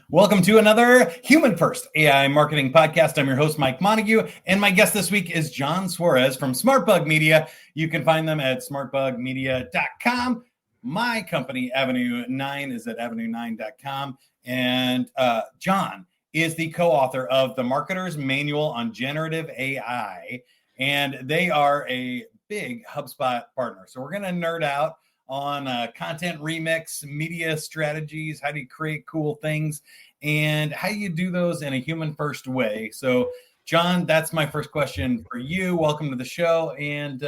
Welcome to another Human First AI Marketing Podcast. I'm your host, Mike Montague, and my guest this week is John Suarez from SmartBug Media. You can find them at smartbugmedia.com. My company, Avenue 9, is at avenue9.com. And John is the co-author of The Marketer's Manual on Generative AI, and they are a big HubSpot partner. So we're going to nerd out on content remix, media strategies, how do you create cool things, and how you do those in a human first way. So, John, that's my first question for you. Welcome to the show. And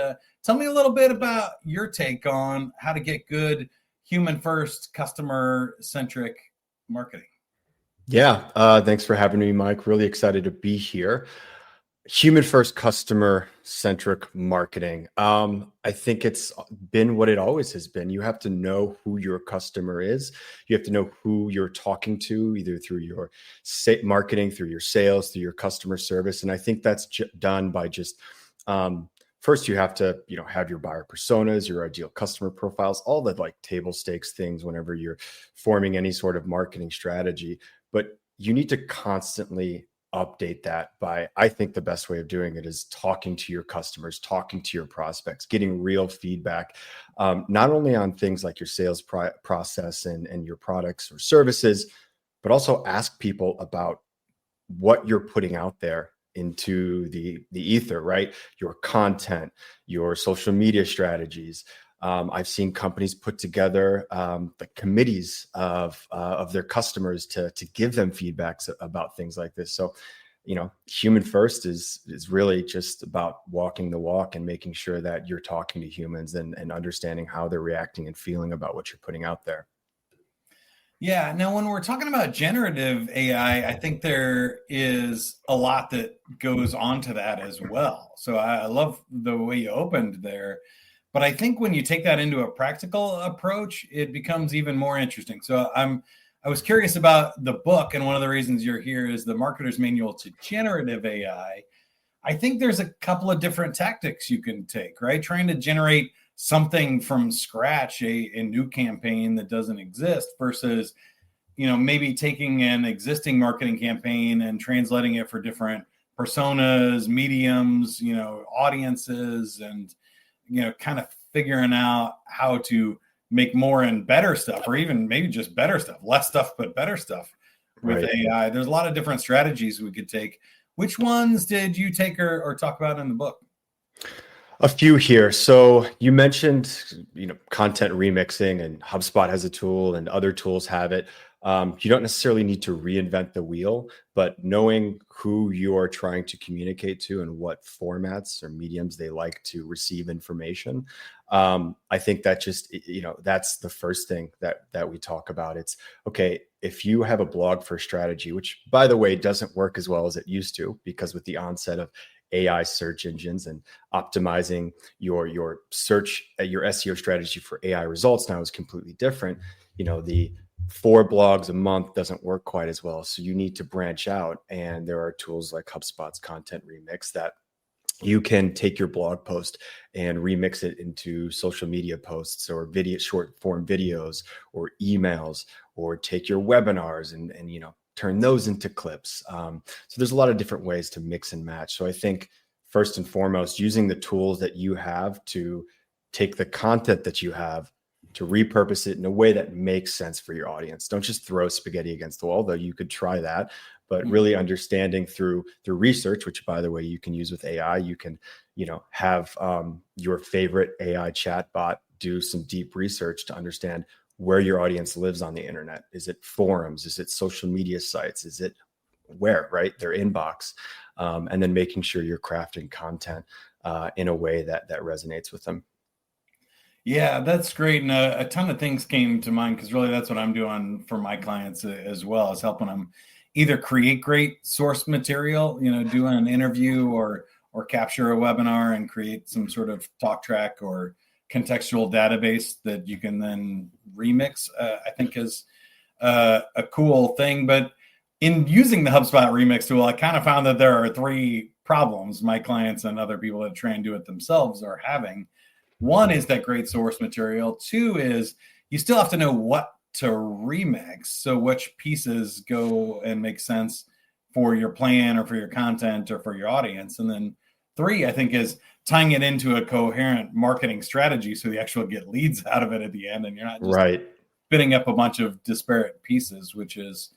tell me a little bit about your take on how to get good human first, customer centric marketing. Yeah, thanks for having me, Mike. Really excited to be here. Human first, customer centric marketing. I think it's been what it always has been. You have to know who your customer is. You have to know who you're talking to, either through your marketing, through your sales, through your customer service. And I think that's done by just first you have to, have your buyer personas, your ideal customer profiles, all the like table stakes things whenever you're forming any sort of marketing strategy. But you need to constantly update that by, I think the best way of doing it is talking to your customers, talking to your prospects, getting real feedback, not only on things like your sales process and your products or services, but also ask people about what you're putting out there into the ether, right? Your content, your social media strategies. I've seen companies put together the committees of their customers to give them feedbacks about things like this. So, human first is really just about walking the walk and making sure that you're talking to humans and understanding how they're reacting and feeling about what you're putting out there. Yeah. Now, when we're talking about generative AI, I think there is a lot that goes on to that as well. So I love the way you opened there. But I think when you take that into a practical approach, it becomes even more interesting. So I was curious about the book, and one of the reasons you're here is The Marketer's Manual to Generative AI. I think there's a couple of different tactics you can take, right? Trying to generate something from scratch, a new campaign that doesn't exist versus, maybe taking an existing marketing campaign and translating it for different personas, mediums, audiences, and kind of figuring out how to make more and better stuff, or even maybe just better stuff, less stuff, but better stuff with right. AI. There's a lot of different strategies we could take. Which ones did you take or talk about in the book? A few here. So you mentioned, content remixing, and HubSpot has a tool and other tools have it. You don't necessarily need to reinvent the wheel, but knowing who you are trying to communicate to and what formats or mediums they like to receive information. I think that just, that's the first thing that we talk about. It's okay, if you have a blog for strategy, which by the way, doesn't work as well as it used to, because with the onset of AI search engines and optimizing your search, your SEO strategy for AI results now is completely different. The 4 blogs a month doesn't work quite as well. So you need to branch out. And there are tools like HubSpot's Content Remix that you can take your blog post and remix it into social media posts or short form videos or emails, or take your webinars and turn those into clips. So there's a lot of different ways to mix and match. So I think first and foremost, using the tools that you have to take the content that you have to repurpose it in a way that makes sense for your audience. Don't just throw spaghetti against the wall, though you could try that, but really understanding through research, which by the way, you can use with AI. You can, have your favorite AI chatbot do some deep research to understand where your audience lives on the internet. Is it forums? Is it social media sites? Is it where, right? Their inbox. And then making sure you're crafting content in a way that resonates with them. Yeah, that's great. And a ton of things came to mind, because really that's what I'm doing for my clients as well, is helping them either create great source material, doing an interview or capture a webinar and create some sort of talk track or contextual database that you can then remix, I think is a cool thing. But in using the HubSpot Remix tool, I kind of found that there are 3 problems my clients and other people that try and do it themselves are having. one is that great source material. Two is you still have to know what to remix. So which pieces go and make sense for your plan or for your content or for your audience. And then three, I think, is tying it into a coherent marketing strategy so you actually get leads out of it at the end and you're not just Right. spinning up a bunch of disparate pieces, which is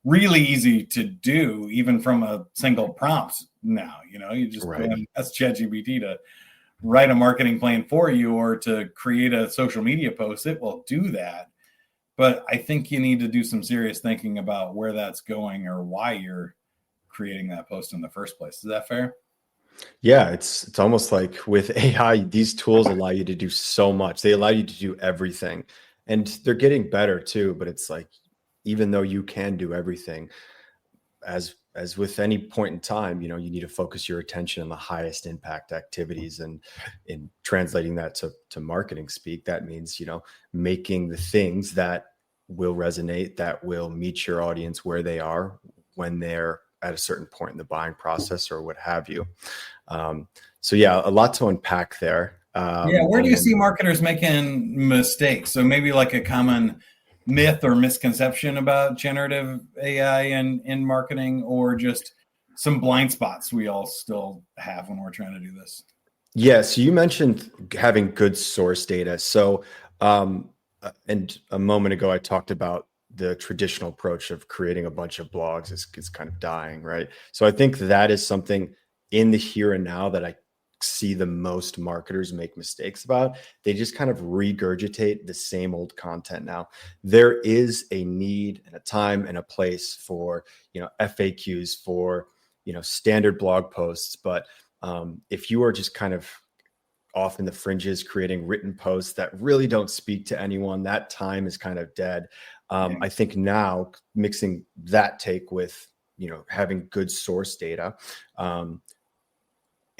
really easy to do even from a single prompt now. You just go Right. and ask ChatGPT to write a marketing plan for you or to create a social media post. It will do that. But I think you need to do some serious thinking about where that's going or why you're creating that post in the first place. Is that fair? Yeah, it's almost like with AI, these tools allow you to do so much. They allow you to do everything. And they're getting better too, but it's like even though you can do everything, as with any point in time, you need to focus your attention on the highest impact activities. And in translating that to marketing speak, that means, making the things that will resonate, that will meet your audience where they are when they're at a certain point in the buying process or what have you. So yeah, a lot to unpack there. Yeah, where do you And see marketers making mistakes? So maybe like a common myth or misconception about generative AI in marketing, or just some blind spots we all still have when we're trying to do this. yeah, so you mentioned having good source data. So, and a moment ago, I talked about the traditional approach of creating a bunch of blogs is kind of dying, right? So I think that is something in the here and now that I see the most marketers make mistakes about. They just kind of regurgitate the same old content now. There is a need and a time and a place for, FAQs, for, standard blog posts, but if you are just kind of off in the fringes creating written posts that really don't speak to anyone, that time is kind of dead. Yeah. I think now mixing that take with having good source data,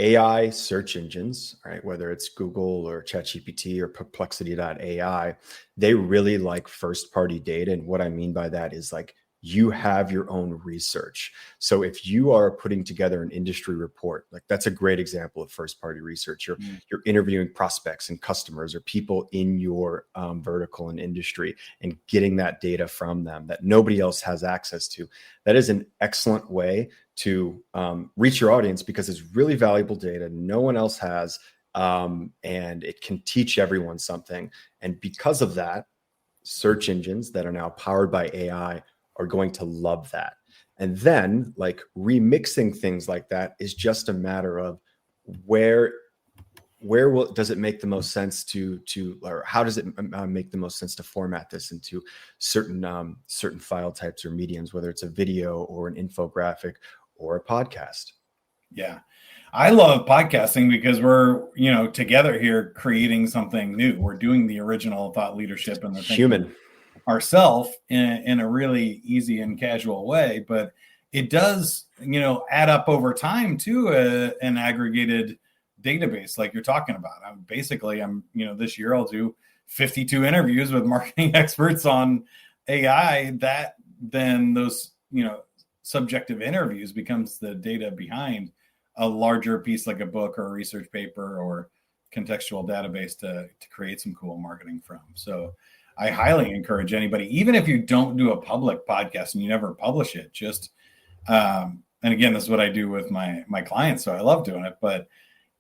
AI search engines, right, whether it's Google or ChatGPT or Perplexity.ai, they really like first party data. And what I mean by that is like you have your own research. So if you are putting together an industry report, like that's a great example of first party research. You're interviewing prospects and customers or people in your vertical and industry and getting that data from them that nobody else has access to. That is an excellent way to reach your audience because it's really valuable data no one else has, and it can teach everyone something. And because of that, search engines that are now powered by AI are going to love that. And then like remixing things like that is just a matter of where does it make the most sense to or how does it make the most sense to format this into certain file types or mediums, whether it's a video or an infographic or a podcast. Yeah. I love podcasting because we're, together here creating something new. We're doing the original thought leadership and the thinking ourselves in a really easy and casual way. But it does, add up over time to an aggregated database like you're talking about. I'm, this year I'll do 52 interviews with marketing experts on AI. That then those, subjective interviews becomes the data behind a larger piece like a book or a research paper or contextual database to create some cool marketing from. So I highly encourage anybody, even if you don't do a public podcast and you never publish it, just and again, this is what I do with my clients, so I love doing it, but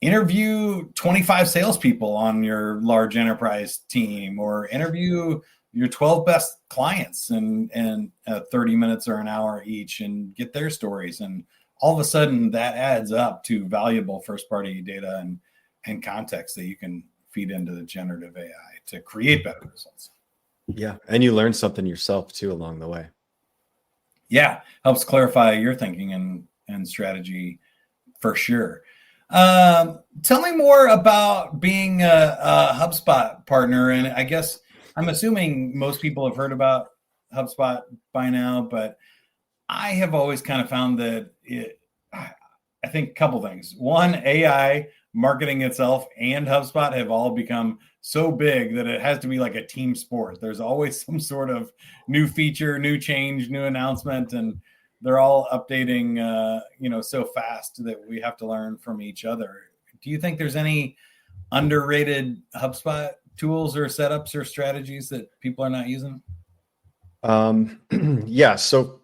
interview 25 salespeople on your large enterprise team, or interview your 12 best clients and 30 minutes or an hour each and get their stories. And all of a sudden that adds up to valuable first party data and context that you can feed into the generative AI to create better results. Yeah. And you learn something yourself too along the way. Yeah. Helps clarify your thinking and strategy for sure. Tell me more about being a HubSpot partner. And I guess I'm assuming most people have heard about HubSpot by now, but I have always kind of found that I think a couple things. One, AI, marketing itself, and HubSpot have all become so big that it has to be like a team sport. There's always some sort of new feature, new change, new announcement, and they're all updating, so fast that we have to learn from each other. Do you think there's any underrated HubSpot tools or setups or strategies that people are not using? Yeah, so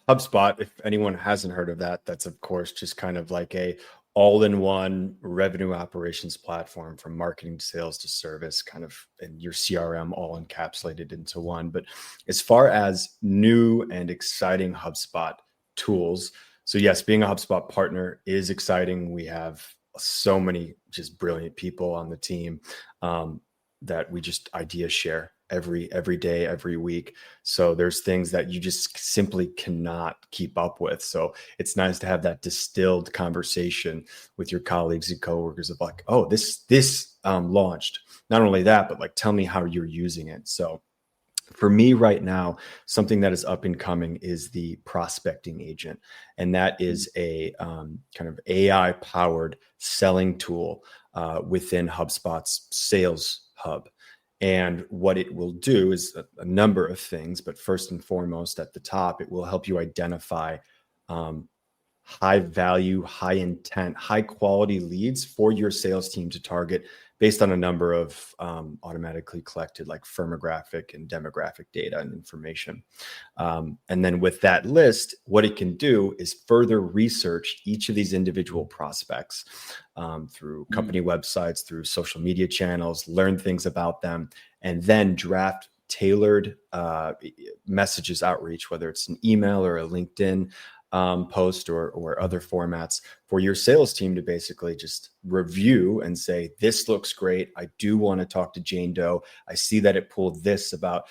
HubSpot, if anyone hasn't heard of that, that's of course just kind of like a all-in-one revenue operations platform from marketing to sales to service, kind of in your CRM all encapsulated into one. But as far as new and exciting HubSpot tools, so yes, being a HubSpot partner is exciting. We have so many just brilliant people on the team that we just idea share every day, every week. So there's things that you just simply cannot keep up with. So it's nice to have that distilled conversation with your colleagues and coworkers of like, oh, this launched. Not only that, but like, tell me how you're using it. So for me right now, something that is up and coming is the prospecting agent. And that is a kind of AI powered selling tool within HubSpot's sales hub. And what it will do is a number of things, but first and foremost at the top, it will help you identify um, high value, high intent, high quality leads for your sales team to target based on a number of automatically collected like firmographic and demographic data and information. And then with that list, what it can do is further research each of these individual prospects through company websites, through social media channels, learn things about them, and then draft tailored messages outreach, whether it's an email or a LinkedIn post or other formats for your sales team to basically just review and say, this looks great. I do want to talk to Jane Doe. I see that it pulled this about,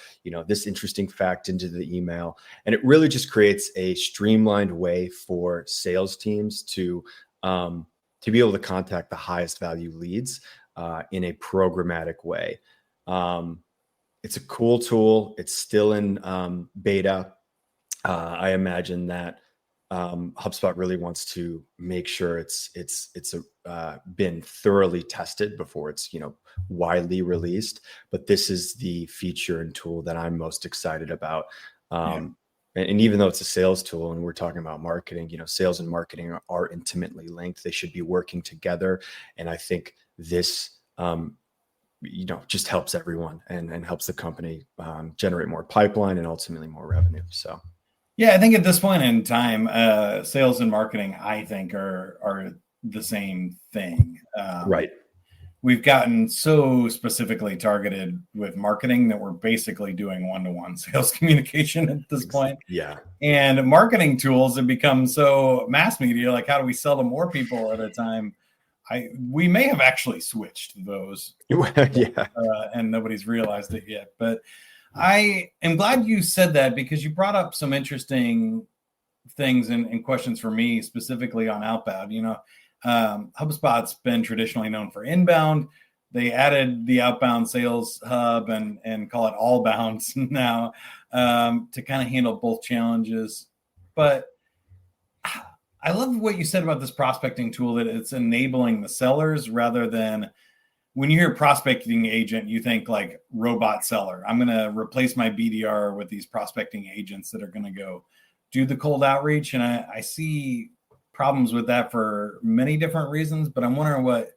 this interesting fact into the email. And it really just creates a streamlined way for sales teams to be able to contact the highest value leads in a programmatic way. It's a cool tool. It's still in beta. I imagine that HubSpot really wants to make sure it's been thoroughly tested before it's widely released. But this is the feature and tool that I'm most excited about. And even though it's a sales tool and we're talking about marketing, sales and marketing are intimately linked. They should be working together. And I think this just helps everyone and helps the company generate more pipeline and ultimately more revenue. So. Yeah, I think at this point in time, sales and marketing, I think, are the same thing. Right. We've gotten so specifically targeted with marketing that we're basically doing one-to-one sales communication at this point. Yeah. And marketing tools have become so mass media, like how do we sell to more people at a time? We may have actually switched those. Yeah. And nobody's realized it yet. But I am glad you said that because you brought up some interesting things and questions for me specifically on outbound. HubSpot's been traditionally known for inbound. They added the outbound sales hub and call it all bounds now to kind of handle both challenges. But I love what you said about this prospecting tool, that it's enabling the sellers rather than, when you hear prospecting agent, you think like robot seller. I'm going to replace my BDR with these prospecting agents that are going to go do the cold outreach. And I see problems with that for many different reasons, but I'm wondering what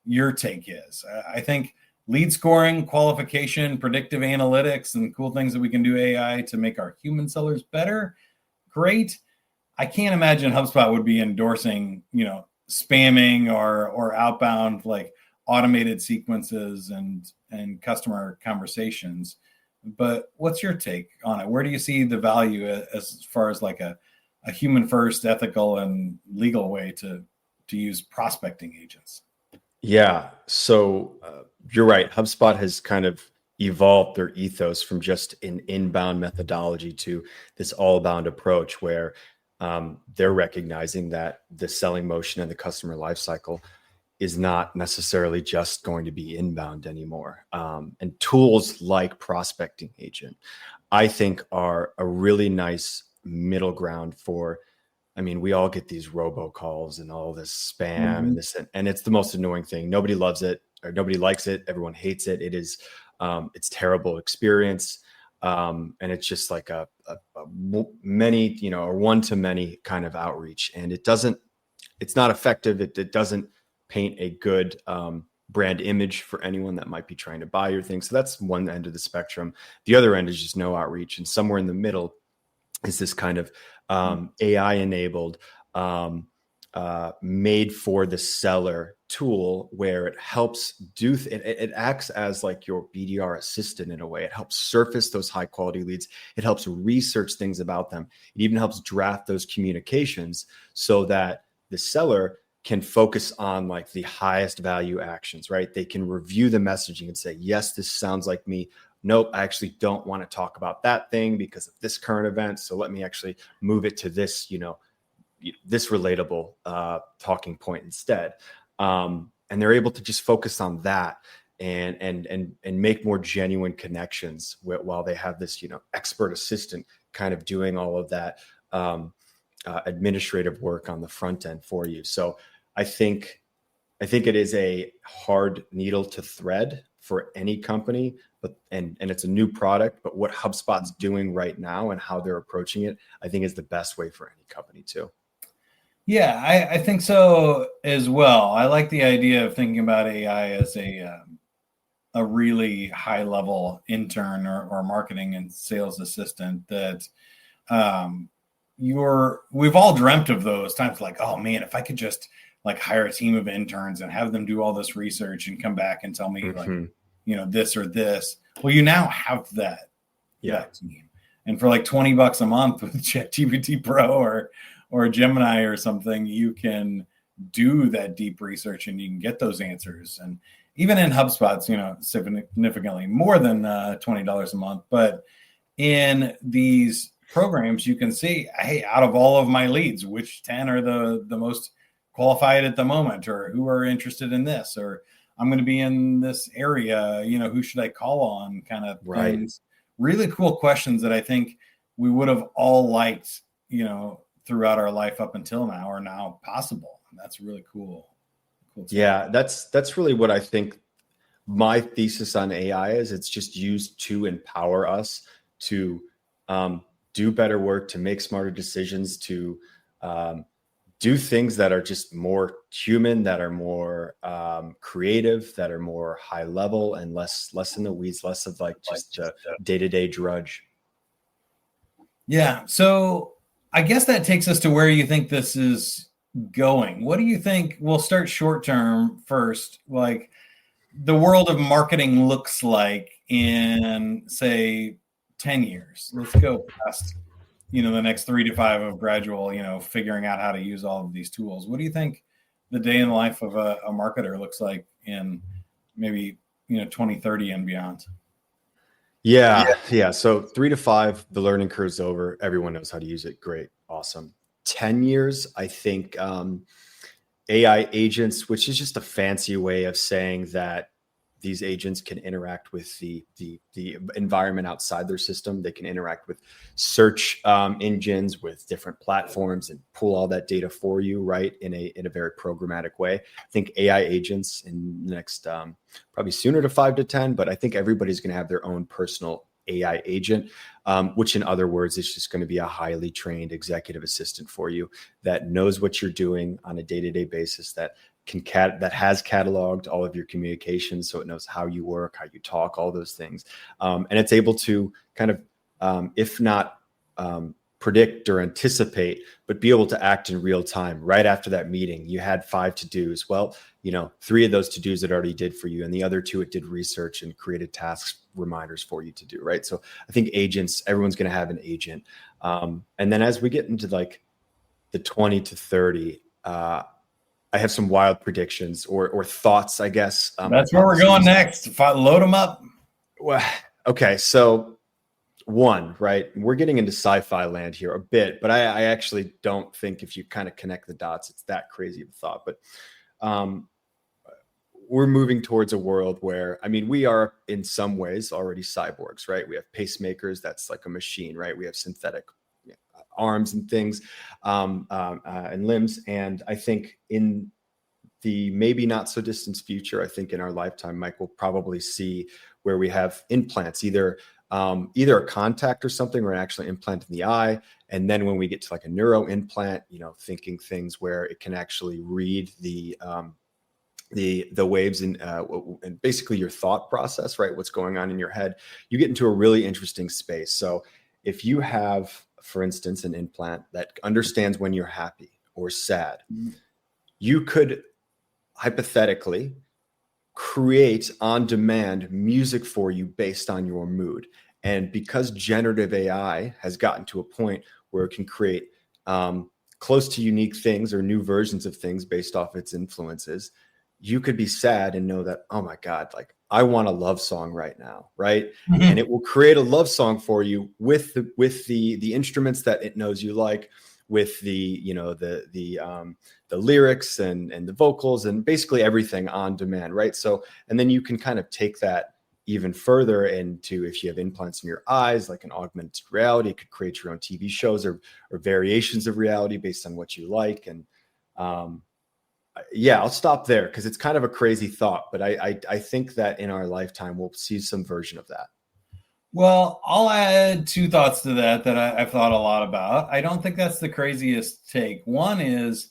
your take is. I think lead scoring, qualification, predictive analytics, and cool things that we can do AI to make our human sellers better. Great. I can't imagine HubSpot would be endorsing, spamming or outbound, like automated sequences and customer conversations. But what's your take on it? Where do you see the value as far as like a human first, ethical, and legal way to use prospecting agents? Yeah. So you're right. HubSpot has kind of evolved their ethos from just an inbound methodology to this all-bound approach where they're recognizing that the selling motion and the customer lifecycle is not necessarily just going to be inbound anymore. And tools like prospecting agent, I think, are a really nice middle ground for, we all get these robocalls and all this spam and this, and it's the most annoying thing. Nobody loves it or nobody likes it. Everyone hates it. It is, it's terrible experience. And it's just like a many, or one-to-many kind of outreach. And it's not effective. It doesn't paint a good brand image for anyone that might be trying to buy your thing. So that's one end of the spectrum. The other end is just no outreach, and somewhere in the middle is this kind of AI enabled, made for the seller tool where it helps do it acts as like your BDR assistant in a way. It helps surface those high quality leads. It helps research things about them. It even helps draft those communications so that the seller can focus on like the highest value actions, right? They can review the messaging and say, yes, this sounds like me. Nope, I actually don't want to talk about that thing because of this current event. So let me actually move it to this, this relatable talking point instead. And they're able to just focus on that and make more genuine connections while they have this, expert assistant kind of doing all of that administrative work on the front end for you. So I think it is a hard needle to thread for any company, but and it's a new product, but what HubSpot's doing right now and how they're approaching it, I think is the best way for any company too. Yeah, I think so as well. I like the idea of thinking about AI as a really high level intern or marketing and sales assistant that we've all dreamt of those times, like, oh man, if I could just like hire a team of interns and have them do all this research and come back and tell me like, this or this. Well, you now have that team. And for like $20 a month with ChatGPT Pro or Gemini or something, you can do that deep research and you can get those answers. And even in HubSpot's, significantly more than $20 a month. But in these programs, you can see, hey, out of all of my leads, which 10 are the most qualified at the moment, or who are interested in this, or I'm going to be in this area, who should I call on, kind of things. Really cool questions that I think we would have all liked, throughout our life up until now are now possible. And that's really cool. Yeah, that's really what I think my thesis on AI is. It's just used to empower us to do better work, to make smarter decisions, to do things that are just more human, that are more creative, that are more high level and less in the weeds, less of like just a day-to-day drudge. Yeah. So I guess that takes us to where you think this is going. What do you think? We'll start short term first. Like the world of marketing looks like in, say, 10 years. Let's go past, the next 3 to 5 of gradual, figuring out how to use all of these tools. What do you think the day in the life of a marketer looks like in maybe, 2030 and beyond? Yeah. So 3 to 5, the learning curve's over. Everyone knows how to use it. Great. Awesome. 10 years, I think AI agents, which is just a fancy way of saying that these agents can interact with the environment outside their system. They can interact with search engines, with different platforms, and pull all that data for you, right, in a very programmatic way. I think AI agents in the next probably sooner to 5 to 10, but I think everybody's going to have their own personal AI agent, which in other words is just going to be a highly trained executive assistant for you that knows what you're doing on a day-to-day basis, that has cataloged all of your communications, so it knows how you work, how you talk, all those things, and it's able to kind of, if not predict or anticipate, but be able to act in real time. Right after that meeting, you had 5 to-dos. Well, 3 of those to-dos it already did for you, and the other 2 it did research and created tasks, reminders for you to do. Right. So I think agents, everyone's going to have an agent, and then as we get into like the 20 to 30. I have some wild predictions or thoughts, I guess. That's where we're going next. Load them up. Well, okay. So one, right, we're getting into sci-fi land here a bit, but I actually don't think if you kind of connect the dots, it's that crazy of a thought. But we're moving towards a world where, we are in some ways already cyborgs, right? We have pacemakers. That's like a machine, right? We have synthetic arms and things and limbs. And I think in the maybe not so distant future, I think in our lifetime, Mike, we'll probably see where we have implants, either a contact or something, or an actual implant in the eye. And then when we get to like a neuro implant, thinking things where it can actually read the the waves and basically your thought process, right? What's going on in your head, you get into a really interesting space. So if you have, for instance, an implant that understands when you're happy or sad, you could hypothetically create on demand music for you based on your mood. And because generative AI has gotten to a point where it can create close to unique things or new versions of things based off its influences, you could be sad and know that, oh my God, like I want a love song right now, right? And it will create a love song for you with the instruments that it knows you like, with the lyrics and the vocals and basically everything on demand, right? So, and then you can kind of take that even further into, if you have implants in your eyes, like an augmented reality, it could create your own TV shows or variations of reality based on what you like. And yeah, I'll stop there because it's kind of a crazy thought, but I think that in our lifetime we'll see some version of that. Well, I'll add two thoughts to that I've thought a lot about. I don't think that's the craziest take. One is,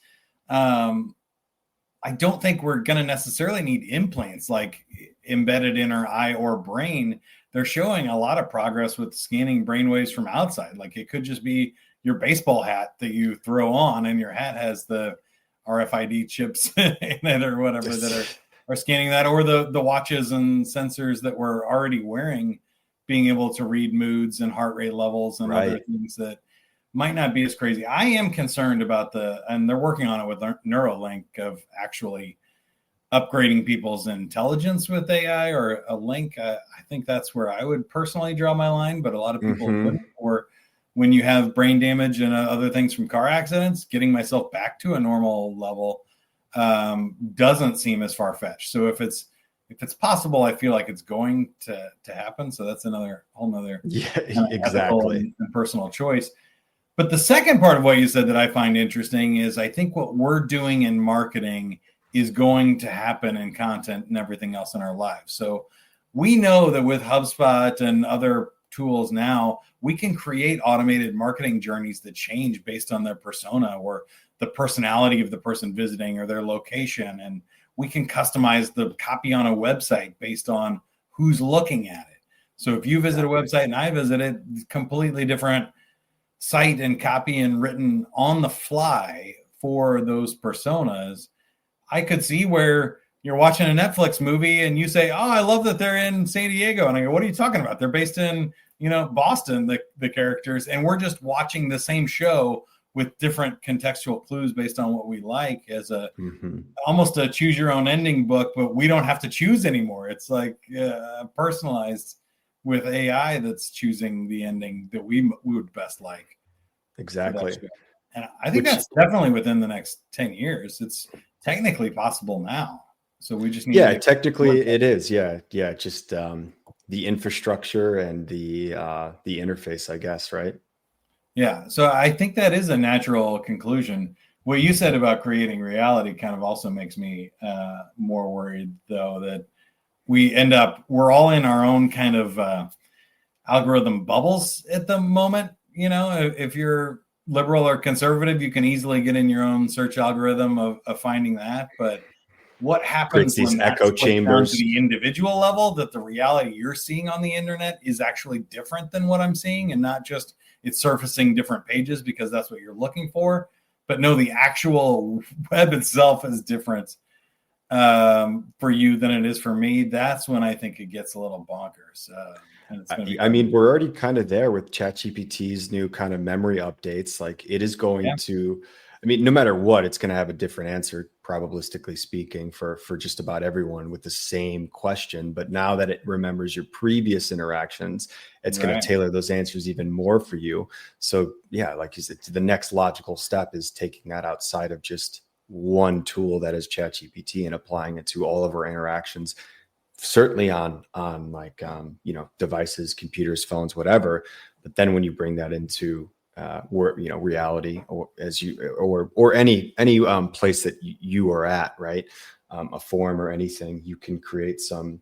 I don't think we're going to necessarily need implants like embedded in our eye or brain. They're showing a lot of progress with scanning brainwaves from outside. Like it could just be your baseball hat that you throw on, and your hat has the RFID chips in it or whatever that are scanning that, or the watches and sensors that we're already wearing, being able to read moods and heart rate levels and other things that might not be as crazy. I am concerned about and they're working on it with Neuralink, of actually upgrading people's intelligence with AI or a link. I think that's where I would personally draw my line, but a lot of people wouldn't. Or when you have brain damage and other things from car accidents, getting myself back to a normal level doesn't seem as far-fetched. So if it's possible, I feel like it's going to happen. So that's another whole nother exactly and personal choice. But the second part of what you said that I find interesting is, I think what we're doing in marketing is going to happen in content and everything else in our lives. So we know that with HubSpot and other tools now, we can create automated marketing journeys that change based on their persona or the personality of the person visiting or their location. And we can customize the copy on a website based on who's looking at it. So if you visit a website and I visit it, completely different site and copy and written on the fly for those personas. I could see where you're watching a Netflix movie and you say, oh, I love that they're in San Diego. And I go, what are you talking about? They're based in, Boston, the characters. And we're just watching the same show with different contextual clues based on what we like, as almost a choose your own ending book, but we don't have to choose anymore. It's like personalized with AI that's choosing the ending that we would best like. Exactly. And I think that's definitely within the next 10 years. It's technically possible now. So we just need to technically it is. Yeah. Just the infrastructure and the interface, I guess, right? Yeah. So I think that is a natural conclusion. What you said about creating reality kind of also makes me more worried, though, that we're all in our own kind of algorithm bubbles at the moment. If you're liberal or conservative, you can easily get in your own search algorithm of finding that. But what happens when that's echo chambers down to the individual level, that the reality you're seeing on the internet is actually different than what I'm seeing, and not just it's surfacing different pages because that's what you're looking for, but no, the actual web itself is different for you than it is for me. That's when I think it gets a little bonkers. I mean, we're already kind of there with ChatGPT's new kind of memory updates. Like it is going to, I mean, no matter what, it's going to have a different answer, probabilistically speaking, for just about everyone with the same question. But now that it remembers your previous interactions, it's going to tailor those answers even more for you. So yeah, like you said, the next logical step is taking that outside of just one tool that is ChatGPT and applying it to all of our interactions. Certainly on like devices, computers, phones, whatever. But then when you bring that into reality, or or any place that you are at, right, a forum or anything, you can create some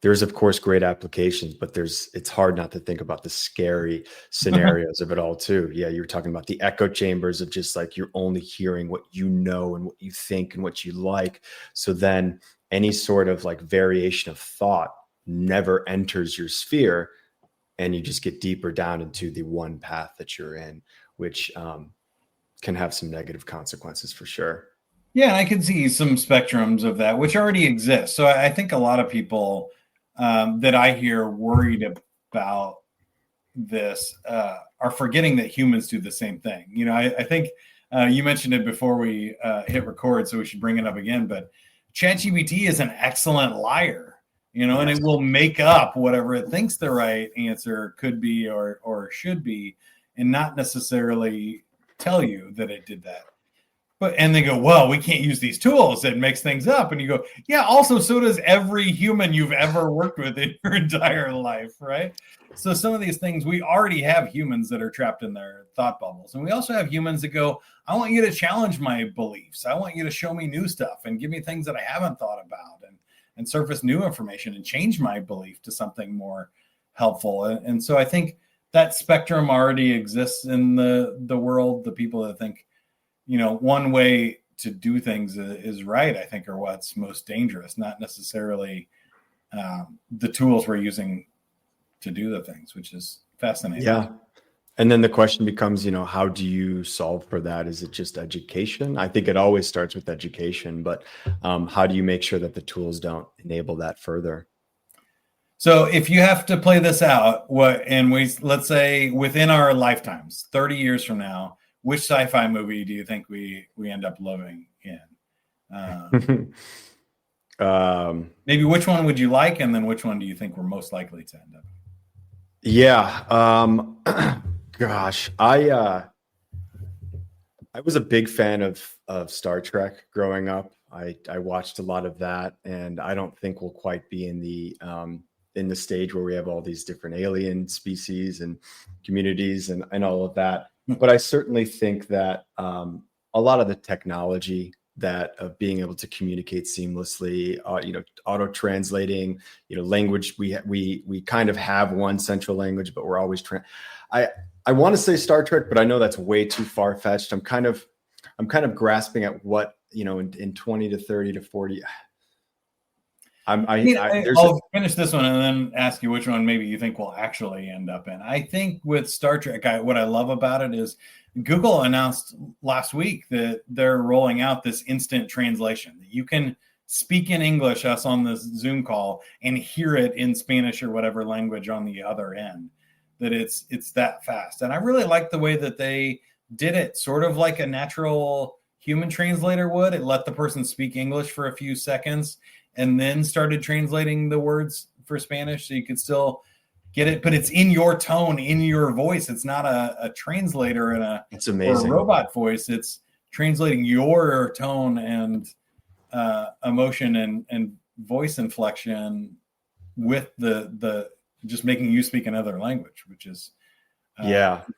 There's of course great applications, but it's hard not to think about the scary scenarios of it all too. Yeah, you were talking about the echo chambers of just like you're only hearing what you know and what you think and what you like. So then any sort of like variation of thought never enters your sphere, and you just get deeper down into the one path that you're in, which can have some negative consequences for sure. Yeah, and I can see some spectrums of that, which already exist. So I think a lot of people that I hear worried about this are forgetting that humans do the same thing. You know, I think you mentioned it before we hit record, so we should bring it up again. But ChatGPT is an excellent liar, you know, and it will make up whatever it thinks the right answer could be or should be, and not necessarily tell you that it did that. But and they go, well, we can't use these tools. It makes things up. And you go, yeah, also, so does every human you've ever worked with in your entire life, right? So some of these things, we already have humans that are trapped in their thought bubbles. And we also have humans that go, I want you to challenge my beliefs. I want you to show me new stuff and give me things that I haven't thought about and surface new information and change my belief to something more helpful. And so I think that spectrum already exists in the world. The people that think, you know, one way to do things is right, I think, are what's most dangerous, not necessarily the tools we're using to do the things, which is fascinating. Yeah. And then the question becomes, you know, how do you solve for that? Is it just education? I think it always starts with education, but how do you make sure that the tools don't enable that further? So if you have to play this out, let's say within our lifetimes, 30 years from now, which sci-fi movie do you think we end up living in? Maybe which one would you like, and then which one do you think we're most likely to end up in? Yeah. Gosh, I was a big fan of Star Trek growing up. I watched a lot of that, and I don't think we'll quite be in the stage where we have all these different alien species and communities and all of that. But I certainly think that a lot of the technology that of being able to communicate seamlessly, you know, auto translating, you know, language. We kind of have one central language, but we're always I want to say Star Trek, but I know that's way too far fetched. I'm kind of grasping at what, you know, in 20 to 30 to 40. I'll finish this one and then ask you which one maybe you think we'll actually end up in. I think with Star Trek, what I love about it is Google announced last week that they're rolling out this instant translation. You can speak in English, us on this Zoom call, and hear it in Spanish or whatever language on the other end. That it's that fast. And I really like the way that they did it, sort of like a natural human translator would. It let the person speak English for a few seconds and then started translating the words for Spanish, so you could still get it, but it's in your tone, in your voice. It's not a translator it's amazing. Or a robot voice. It's translating your tone and emotion and voice inflection with the just making you speak another language, which is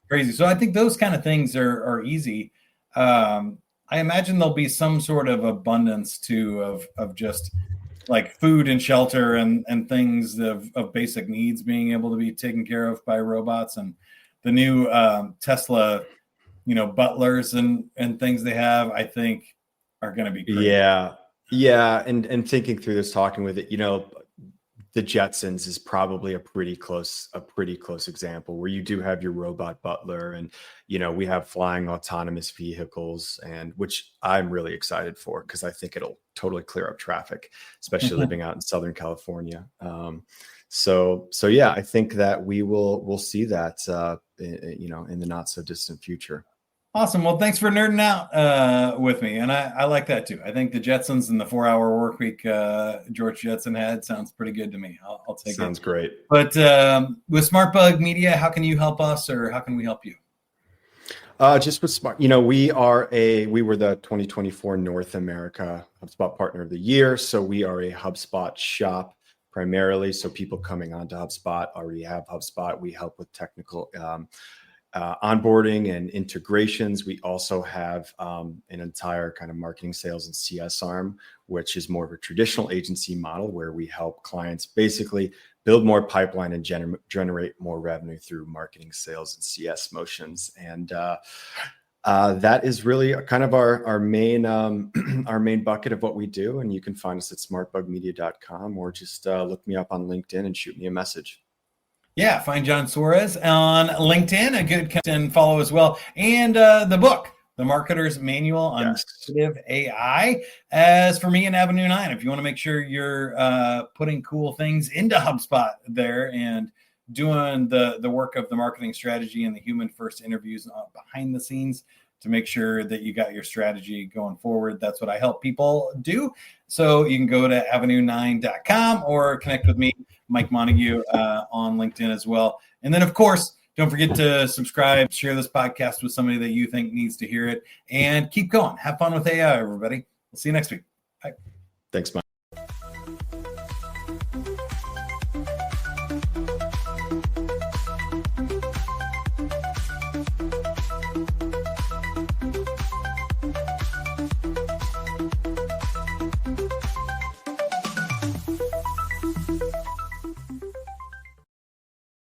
crazy. So I think those kind of things are easy. I imagine there'll be some sort of abundance too of just like food and shelter and things of basic needs being able to be taken care of by robots, and the new Tesla, you know, butlers and things they have, I think are going to be great. Yeah. And thinking through this, talking with it, you know, the Jetsons is probably a pretty close example where you do have your robot butler, and, you know, we have flying autonomous vehicles, and which I'm really excited for because I think it'll totally clear up traffic, especially living out in Southern California. So yeah, I think that we'll see that, you know, in the not so distant future. Awesome. Well, thanks for nerding out with me. And I like that too. I think the Jetsons and the 4-hour work week George Jetson had sounds pretty good to me. I'll take it. Sounds great. But with SmartBug Media, how can you help us, or how can we help you? Just with Smart, you know, we were the 2024 North America HubSpot Partner of the Year. So we are a HubSpot shop primarily. So people coming onto HubSpot already have HubSpot. We help with technical onboarding and integrations. We also have an entire kind of marketing, sales, and CS arm, which is more of a traditional agency model where we help clients basically build more pipeline and generate more revenue through marketing, sales, and CS motions. And that is really kind of our main our main bucket of what we do. And you can find us at smartbugmedia.com, or just look me up on LinkedIn and shoot me a message. Yeah, find John Suarez on LinkedIn, a good and follow as well. And the book, The Marketer's Manual on Generative AI. As for me and Avenue 9, if you want to make sure you're putting cool things into HubSpot there and doing the work of the marketing strategy and the human first interviews behind the scenes to make sure that you got your strategy going forward. That's what I help people do. So you can go to avenue9.com or connect with me, Mike Montague, on LinkedIn as well. And then, of course, don't forget to subscribe, share this podcast with somebody that you think needs to hear it, and keep going. Have fun with AI, everybody. We'll see you next week. Bye. Thanks, Mike.